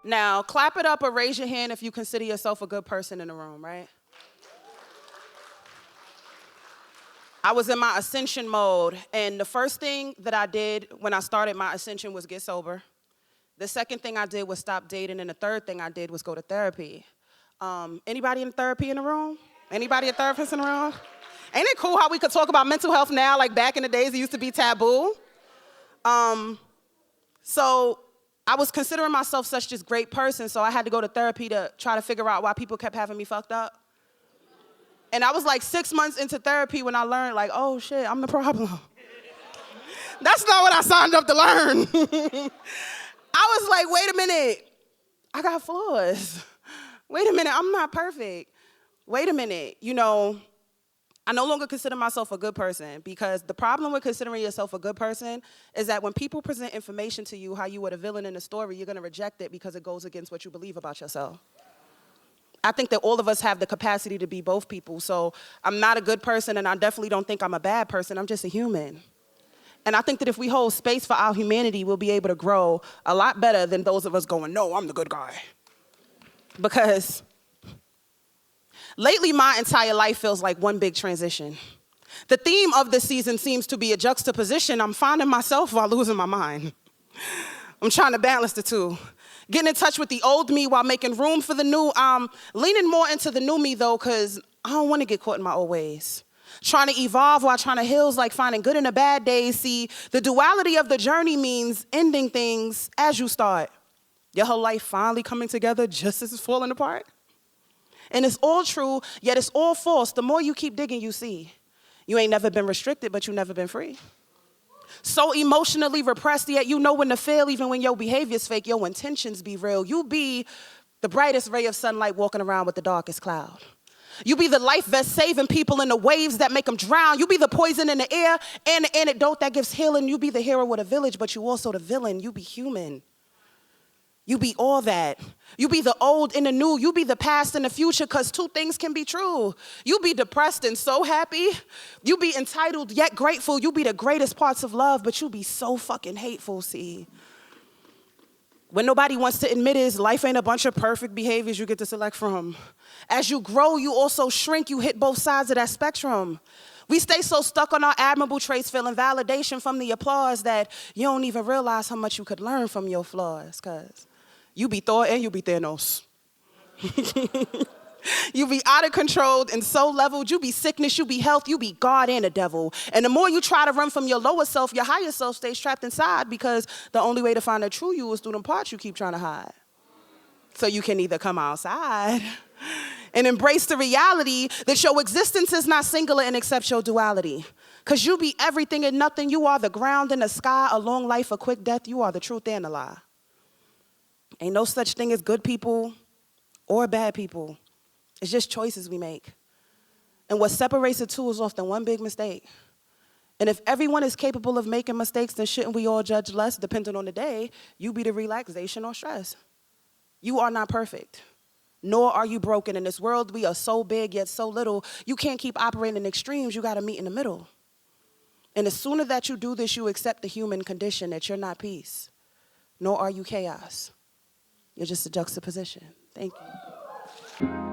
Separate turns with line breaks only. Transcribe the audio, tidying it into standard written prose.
Now, clap it up or raise your hand if you consider yourself a good person in the room, right? I was in my ascension mode, and the first thing that I did when I started my ascension was get sober. The second thing I did was stop dating, and the third thing I did was go to therapy. Anybody in therapy in the room? Anybody a therapist in the room? Ain't it cool how we could talk about mental health now, like back in the days it used to be taboo? So I was considering myself such this great person, so I had to go to therapy to try to figure out why people kept having me fucked up. And I was like 6 months into therapy when I learned, like, oh shit, I'm the problem. That's not what I signed up to learn. I was like, wait a minute, I got flaws. Wait a minute, I'm not perfect. Wait a minute, I no longer consider myself a good person, because the problem with considering yourself a good person is that when people present information to you how you were the villain in the story, you're gonna reject it because it goes against what you believe about yourself. I think that all of us have the capacity to be both people, so I'm not a good person and I definitely don't think I'm a bad person, I'm just a human. And I think that if we hold space for our humanity, we'll be able to grow a lot better than those of us going, no, I'm the good guy. Because lately, my entire life feels like one big transition. The theme of this season seems to be a juxtaposition. I'm finding myself while losing my mind. I'm trying to balance the two. Getting in touch with the old me while making room for the new. I'm leaning more into the new me, though, because I don't want to get caught in my old ways. Trying to evolve while trying to heal is like finding good in the bad days. See, the duality of the journey means ending things as you start. Your whole life finally coming together just as it's falling apart. And it's all true, yet it's all false. The more you keep digging, you see. You ain't never been restricted, but you never been free. So emotionally repressed, yet you know when to fail, even when your behavior's fake, your intentions be real. You be the brightest ray of sunlight walking around with the darkest cloud. You be the life vest saving people in the waves that make them drown. You be the poison in the air and the antidote that gives healing. You be the hero with a village, but you also the villain. You be human. You be all that. You be the old and the new. You be the past and the future, because two things can be true. You be depressed and so happy. You be entitled yet grateful. You be the greatest parts of love, but you be so fucking hateful, see. When nobody wants to admit it, life ain't a bunch of perfect behaviors you get to select from. As you grow, you also shrink. You hit both sides of that spectrum. We stay so stuck on our admirable traits, feeling validation from the applause, that you don't even realize how much you could learn from your flaws, because you be Thor and you be Thanos. You be out of control and so leveled. You be sickness, you be health, you be God and a devil. And the more you try to run from your lower self, your higher self stays trapped inside, because the only way to find the true you is through them parts you keep trying to hide. So you can either come outside and embrace the reality that your existence is not singular and accept your duality. Because you be everything and nothing. You are the ground and the sky, a long life, a quick death. You are the truth and the lie. Ain't no such thing as good people or bad people. It's just choices we make. And what separates the two is often one big mistake. And if everyone is capable of making mistakes, then shouldn't we all judge less, depending on the day? You be the relaxation or stress. You are not perfect, nor are you broken. In this world, we are so big yet so little. You can't keep operating in extremes. You got to meet in the middle. And the sooner that you do this, you accept the human condition, that you're not peace, nor are you chaos. You're just a juxtaposition. Thank you.